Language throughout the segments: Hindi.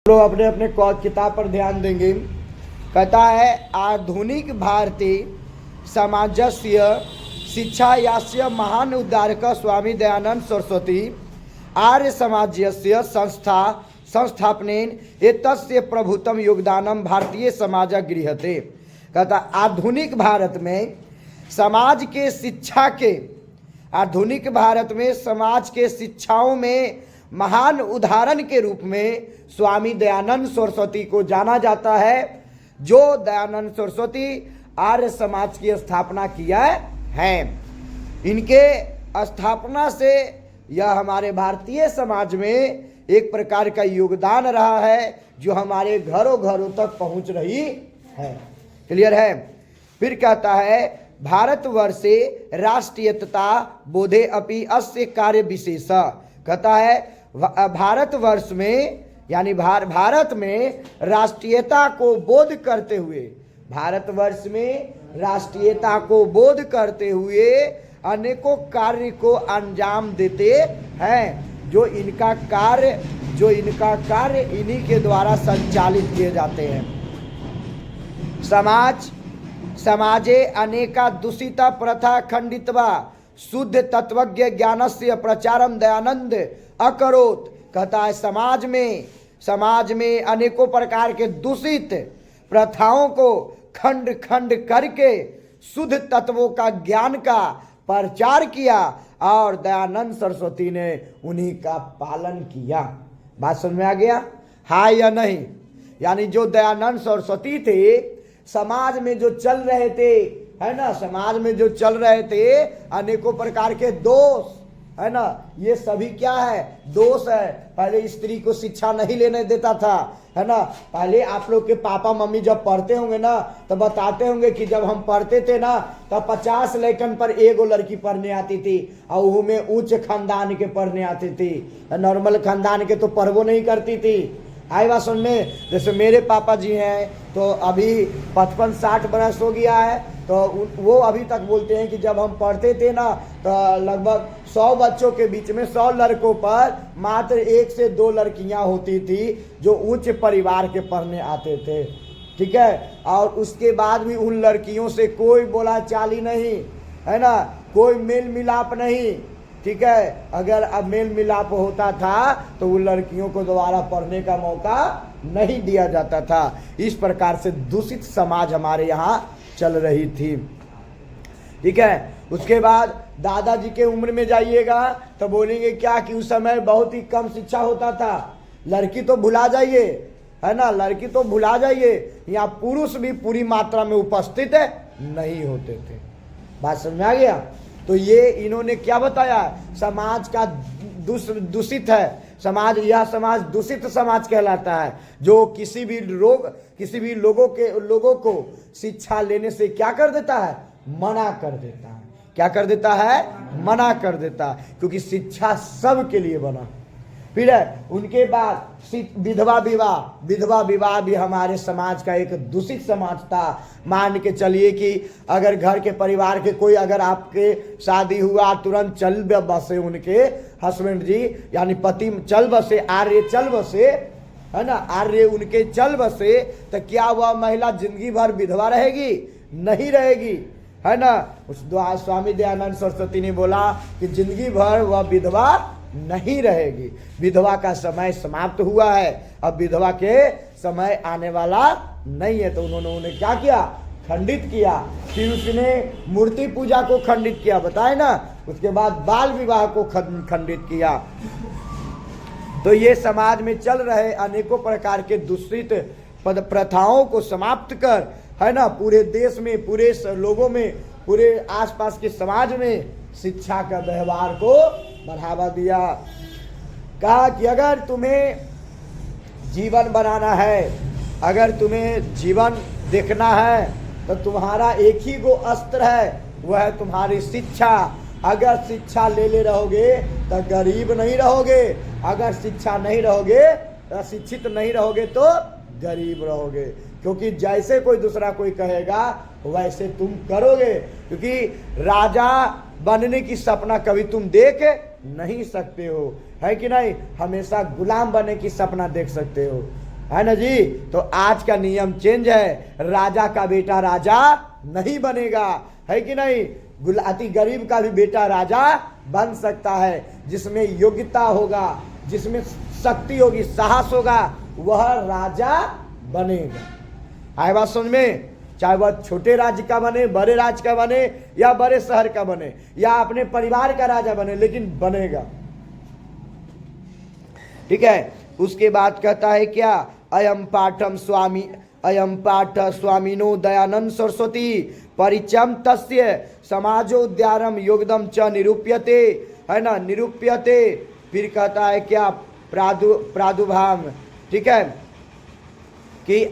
लोग अपने अपने किताब पर ध्यान देंगे। कहता है आधुनिक भारतीय समाजस्य शिक्षायास्य महान उद्धारक स्वामी दयानंद सरस्वती आर्य समाजस्य संस्थापनेन एतस्य प्रभुतम योगदानम भारतीय समाज गृहते। कहता आधुनिक भारत में समाज के शिक्षा के आधुनिक भारत में समाज के शिक्षाओं में महान उदाहरण के रूप में स्वामी दयानंद सरस्वती को जाना जाता है, जो दयानंद सरस्वती आर्य समाज की स्थापना किया है। इनके स्थापना से यह हमारे भारतीय समाज में एक प्रकार का योगदान रहा है, जो हमारे घरों घरों तक पहुंच रही है। क्लियर है। फिर कहता है भारतवर्षे राष्ट्रीयता बोधे अपि अस्य कार्य विशेष। कहता है भारतवर्ष में यानी भारत में राष्ट्रीयता को बोध करते हुए, भारतवर्ष में राष्ट्रीयता को बोध करते हुए अनेकों कार्य को अंजाम देते हैं, जो इनका कार्य इन्हीं के द्वारा संचालित किए जाते हैं। समाजे अनेका दूषिता प्रथा खंडित्वा शुद्ध तत्वज्ञ ज्ञानस्य प्रचारम दयानंद अकरोत। कहता है समाज में अनेकों प्रकार के दूषित प्रथाओं को खंड खंड करके शुद्ध तत्वों का ज्ञान का प्रचार किया और दयानंद सरस्वती ने उन्हीं का पालन किया। बात समझ में आ गया? हाँ या नहीं? यानी जो दयानंद सरस्वती थे, समाज में जो चल रहे थे, है ना, समाज में जो चल रहे थे अनेकों प्रकार के दोष, है ना, ये सभी क्या है? दोष है। पहले स्त्री को शिक्षा नहीं लेने देता था, है ना। पहले आप लोग के पापा मम्मी जब पढ़ते होंगे ना तो बताते होंगे कि जब हम पढ़ते थे ना तो 50 लड़कन पर एगो लड़की पढ़ने आती थी, और वो में उच्च खानदान के पढ़ने आती थी, नॉर्मल खानदान के तो पढ़वो नहीं करती थी। आई बात सुनने। जैसे मेरे पापा जी हैं तो अभी 55-60 बरस हो गया है, तो वो अभी तक बोलते हैं कि जब हम पढ़ते थे ना तो लगभग 100 बच्चों के बीच में 100 लड़कों पर मात्र 1 से 2 लड़कियां होती थी जो उच्च परिवार के पढ़ने आते थे। ठीक है। और उसके बाद भी उन लड़कियों से कोई बोला चाली नहीं, है ना, कोई मेल मिलाप नहीं। ठीक है। अगर अब मेल मिलाप होता था तो उन लड़कियों को दोबारा पढ़ने का मौका नहीं दिया जाता था। इस प्रकार से दूषित समाज हमारे यहाँ चल रही थी। ठीक है। उसके बाद दादाजी के उम्र में जाइएगा तो बोलेंगे क्या कि उस समय बहुत ही कम शिक्षा होता था। लड़की तो भुला जाइए, है ना, लड़की तो भुला जाइए, यहाँ पुरुष भी पूरी मात्रा में उपस्थित नहीं होते थे। बात समझ में आ गया? तो ये इन्होंने क्या बताया? समाज का दूषित है समाज, यह समाज दूषित समाज कहलाता है, जो किसी भी लोगों को शिक्षा लेने से क्या कर देता है? मना कर देता है। क्या कर देता है? मना कर देता है, क्योंकि शिक्षा सबके लिए बना। फिर है उनके बाद विधवा विवाह भी हमारे समाज का एक दूषित समाज था। मान के चलिए कि अगर घर के परिवार के कोई, अगर आपके शादी हुआ तुरंत चल बसे उनके हस्बैंड जी, यानी पति चल बसे, आर्य चल बसे, है ना, आर्य उनके चल बसे, तो क्या वह महिला जिंदगी भर विधवा रहेगी? नहीं रहेगी, है ना। उस स्वामी दयानंद सरस्वती ने बोला कि जिंदगी भर वह विधवा नहीं रहेगी। विधवा का समय समाप्त हुआ है, अब विधवा के समय आने वाला नहीं है। तो उन्होंने उन्हें क्या किया? खंडित किया। फिर उसने मूर्ति पूजा को खंडित किया, बताए ना। उसके बाद बाल विवाह को खंडित किया। तो ये समाज में चल रहे अनेकों प्रकार के दूषित प्रथाओं को समाप्त कर, है ना, पूरे देश में, पूरे लोगों में, पूरे आसपास के समाज में शिक्षा का व्यवहार को बढ़ावा दिया। कहा कि अगर तुम्हें जीवन बनाना है, अगर तुम्हें जीवन देखना है, तो तुम्हारा एक ही गो अस्त्र है, वह है तुम्हारी शिक्षा। अगर शिक्षा ले रहोगे तो गरीब नहीं रहोगे, अगर शिक्षा नहीं रहोगे, शिक्षित नहीं रहोगे तो गरीब रहोगे। क्योंकि जैसे कोई दूसरा कोई कहेगा वैसे तुम करोगे, क्योंकि राजा बनने की सपना कभी तुम देख नहीं सकते हो, है कि नहीं। हमेशा गुलाम बनने की सपना देख सकते हो। है ना जी। तो आज का नियम चेंज है, राजा का बेटा राजा नहीं बनेगा, है कि नहीं। अति गरीब का भी बेटा राजा बन सकता है, जिसमें योग्यता होगा, जिसमें शक्ति होगी, साहस होगा, वह राजा बनेगा। आए बात समझ में। चाहे वह छोटे राज्य का बने, बड़े राज्य का बने, या बड़े शहर का बने, या अपने परिवार का राजा बने, लेकिन बनेगा। ठीक है। उसके बाद कहता है क्या, अयम पाठ स्वामिनो दयानंद सरस्वती परिचम तस्य समाजोद्धारम योगदम च निरूप्यते, है ना, निरूप्यते। फिर कहता है क्या, प्रादुर्भाव, ठीक है, कि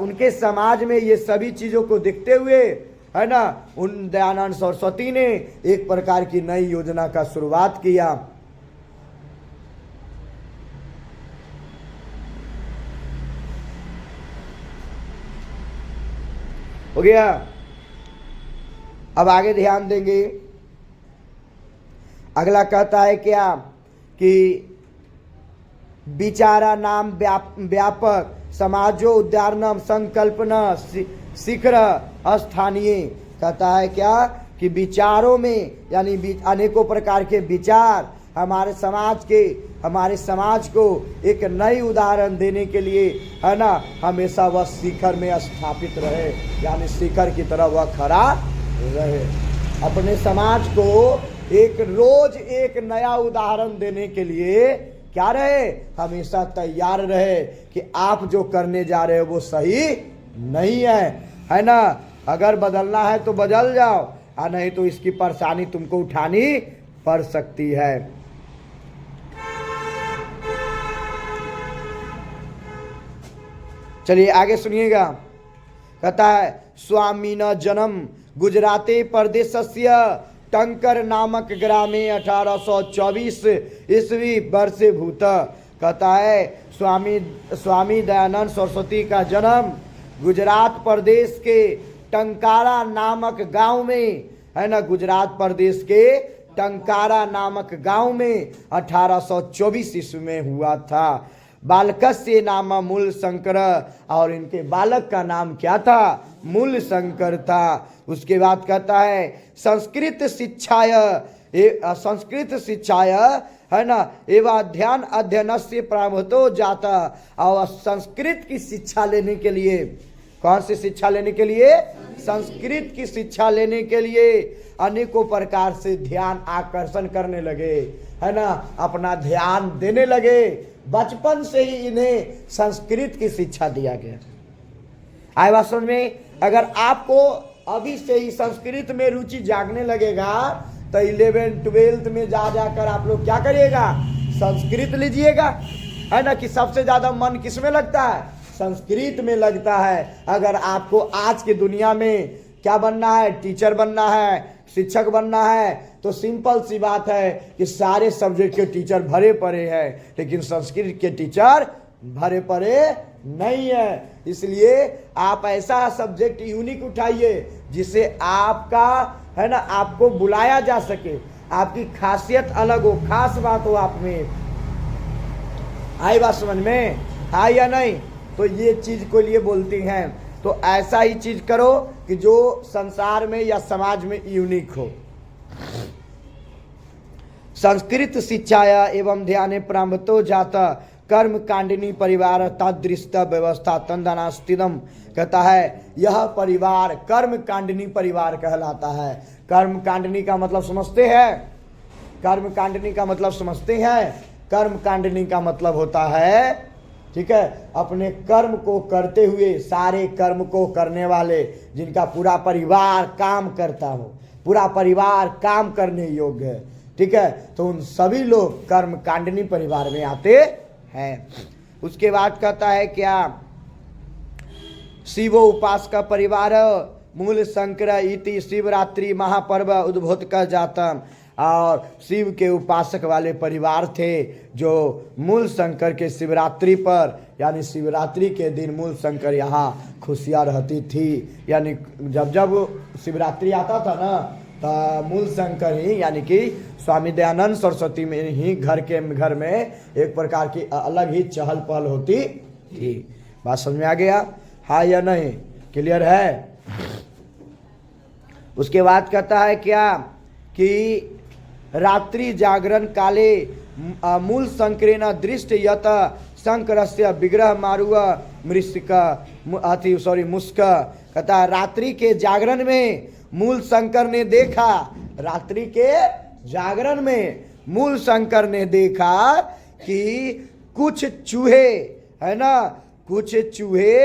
उनके समाज में ये सभी चीजों को देखते हुए, है ना, उन दयानंद सरस्वती ने एक प्रकार की नई योजना का शुरुआत किया। हो गया। अब आगे ध्यान देंगे। अगला कहता है क्या, कि विचारा नाम व्यापक समाजो उद्धारणम संकल्पना शिखर स्थानीय। कहता है क्या, कि विचारों में, यानी अनेकों प्रकार के विचार हमारे समाज को एक नई उदाहरण देने के लिए, है ना, हमेशा वह शिखर में स्थापित रहे, यानी शिखर की तरह वह खड़ा रहे। अपने समाज को रोज एक नया उदाहरण देने के लिए क्या रहे, हमेशा तैयार रहे कि आप जो करने जा रहे हो वो सही नहीं है ना। अगर बदलना है तो बदल जाओ, और नहीं तो इसकी परेशानी तुमको उठानी पड़ सकती है। चलिए आगे सुनिएगा। कहता है, स्वामी न जन्म गुजराते प्रदेशस्य टंकर नामक ग्रामे 1824 ईस्वी वर्षे भूत। कहता है, स्वामी दयानंद सरस्वती का जन्म गुजरात प्रदेश के टंकारा नामक गांव में, है ना, गुजरात प्रदेश के टंकारा नामक गांव में 1824 ईस्वी में हुआ था। बालकस्य नाम मूल शंकर, और इनके बालक का नाम क्या था, मूल शंकर था। उसके बाद कहता है, संस्कृत शिक्षाय, है ना, एवं ध्यान अध्ययन से प्रारंभतो जाता। और संस्कृत की शिक्षा लेने के लिए, कौन सी शिक्षा लेने के लिए, संस्कृत की शिक्षा लेने के लिए अनेकों प्रकार से ध्यान आकर्षण करने लगे, है ना, अपना ध्यान देने लगे। बचपन से ही इन्हें संस्कृत की शिक्षा दिया गया। आए बात समझ में। अगर आपको अभी से ही संस्कृत में रुचि जागने लगेगा तो 11th 12th में जाकर आप लोग क्या करिएगा, संस्कृत लीजिएगा, है ना, कि सबसे ज्यादा मन किसमें लगता है, संस्कृत में लगता है। अगर आपको आज की दुनिया में क्या बनना है, टीचर बनना है, शिक्षक बनना है, तो सिंपल सी बात है कि सारे सब्जेक्ट के टीचर भरे पड़े हैं, लेकिन संस्कृत के टीचर भरे पड़े नहीं है। इसलिए आप ऐसा सब्जेक्ट यूनिक उठाइए जिसे आपका, है ना, आपको बुलाया जा सके, आपकी खासियत अलग हो, खास बात हो आप में। आई बात समझ में, आई या नहीं। तो ये चीज को लिए बोलती हैं। तो ऐसा ही चीज करो कि जो संसार में या समाज में यूनिक हो। संस्कृत शिक्षाया एवं ध्याने प्रारंभतो जाता कर्म कांडिनी परिवार तादृष्ट व्यवस्था तंदनास्तिदम। कहता है, यह परिवार कर्म कांडिनी परिवार कहलाता है। कर्म कांडिनी का मतलब समझते हैं, कर्म कांडिनी का मतलब समझते हैं। कर्म कांडिनी का मतलब होता है, ठीक है, अपने कर्म को करते हुए, सारे कर्म को करने वाले, जिनका पूरा परिवार काम करता हो, पूरा परिवार काम करने योग्य है, ठीक है, तो उन सभी लोग कर्म कांडिनी परिवार में आते हैं। उसके बाद कहता है क्या, शिवो उपासक परिवार मूल शंकर इति शिवरात्रि महापर्व उद्भूत कर जाता। और शिव के उपासक वाले परिवार थे, जो मूल शंकर के शिवरात्रि पर, यानी शिवरात्रि के दिन मूल शंकर यहाँ खुशियाँ रहती थी। यानी जब जब शिवरात्रि आता था ना, तो मूल शंकर ही, यानी कि स्वामी दयानंद सरस्वती में ही घर में एक प्रकार की अलग ही चहल पहल होती ठीक, बात समझ में आ गया? हाँ या नहीं? क्लियर है? उसके बाद कहता है क्या कि रात्रि जागरण काले मूल संकरेण दृष्ट यत शंकरस्य विग्रह मारुव मृषिक मुस्क। कहता है रात्रि के जागरण में मूल शंकर ने देखा, रात्रि के जागरण में मूल शंकर ने देखा कि कुछ चूहे है ना, कुछ चूहे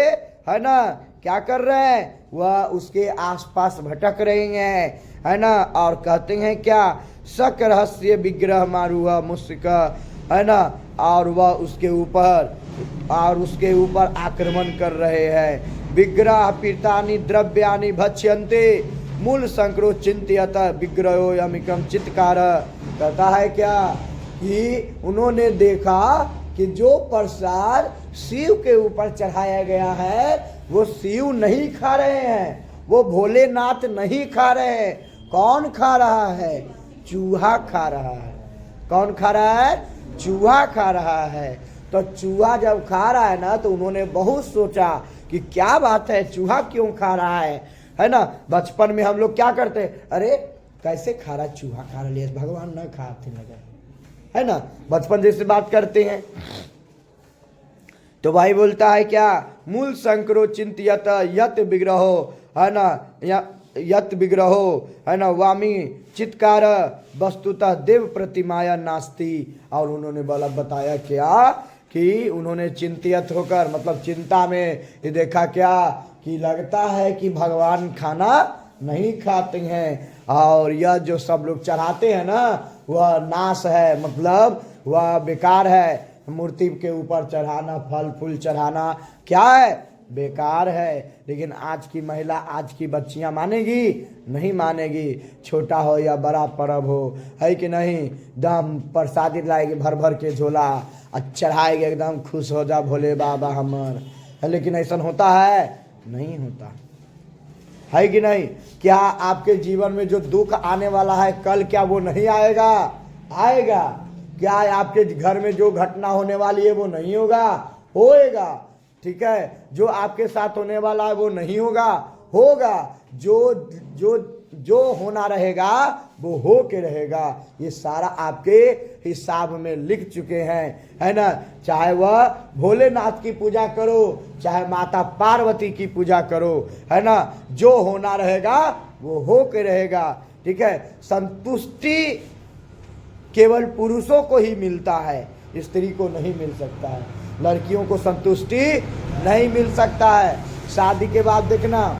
है ना क्या कर रहे हैं, वह उसके आसपास भटक रहे हैं है ना, और कहते हैं क्या शक रहस्य विग्रह मारुआ मुस्क है ना, और वह उसके ऊपर आक्रमण कर रहे हैं। विग्रह पीतानि द्रव्यानि भक्ष्यन्ते मूल शंकरो चिंत्यत विग्रहो यमिकम चित्कार। कहता है क्या कि उन्होंने देखा कि जो प्रसाद शिव के ऊपर चढ़ाया गया है वो शिव नहीं खा रहे हैं, वो भोलेनाथ नहीं खा रहे हैं। कौन खा रहा है? चूहा खा रहा है। कौन खा रहा है? चूहा खा रहा है। तो चूहा जब खा रहा है ना तो उन्होंने बहुत सोचा कि क्या बात है, चूहा क्यों खा रहा है ना। बचपन में हम लोग क्या करते हैं, अरे कैसे खा रहा, चूहा खा रहा है, भगवान न खाते लगे है ना, बचपन जैसे बात करते हैं। तो भाई बोलता है क्या मूल शंकरो चिंतियत यत विग्रहो है ना, यत विग्रहो है ना वामी चित्कार वस्तुतः देव प्रतिमाया नास्ति। और उन्होंने बोला बताया क्या कि उन्होंने चिंतित होकर मतलब चिंता में ये देखा क्या कि लगता है कि भगवान खाना नहीं खाते हैं, और यह जो सब लोग चढ़ाते हैं ना वह नाश है, मतलब वह बेकार है। मूर्ति के ऊपर चढ़ाना, फल फूल चढ़ाना क्या है, बेकार है। लेकिन आज की महिला, आज की बच्चियां मानेगी? नहीं मानेगी। छोटा हो या बड़ा पर्व हो, है कि नहीं, दम प्रसादी लाएगी भर भर के झोला, चढ़ाएगी, एकदम खुश हो जा भोले बाबा हमर। लेकिन ऐसा होता है? नहीं होता है कि नहीं। क्या आपके जीवन में जो दुख आने वाला है कल, क्या वो नहीं आएगा? आएगा। क्या आपके घर में जो घटना होने वाली है वो नहीं होगा? होएगा। ठीक है, जो आपके साथ होने वाला है वो नहीं होगा? होगा। जो होना रहेगा वो हो के रहेगा। ये सारा आपके हिसाब में लिख चुके हैं है ना। चाहे वह भोलेनाथ की पूजा करो, चाहे माता पार्वती की पूजा करो है ना, जो होना रहेगा वो हो के रहेगा। ठीक है, संतुष्टि केवल पुरुषों को ही मिलता है, स्त्री को नहीं मिल सकता है। लड़कियों को संतुष्टि नहीं मिल सकता है। शादी के बाद देखना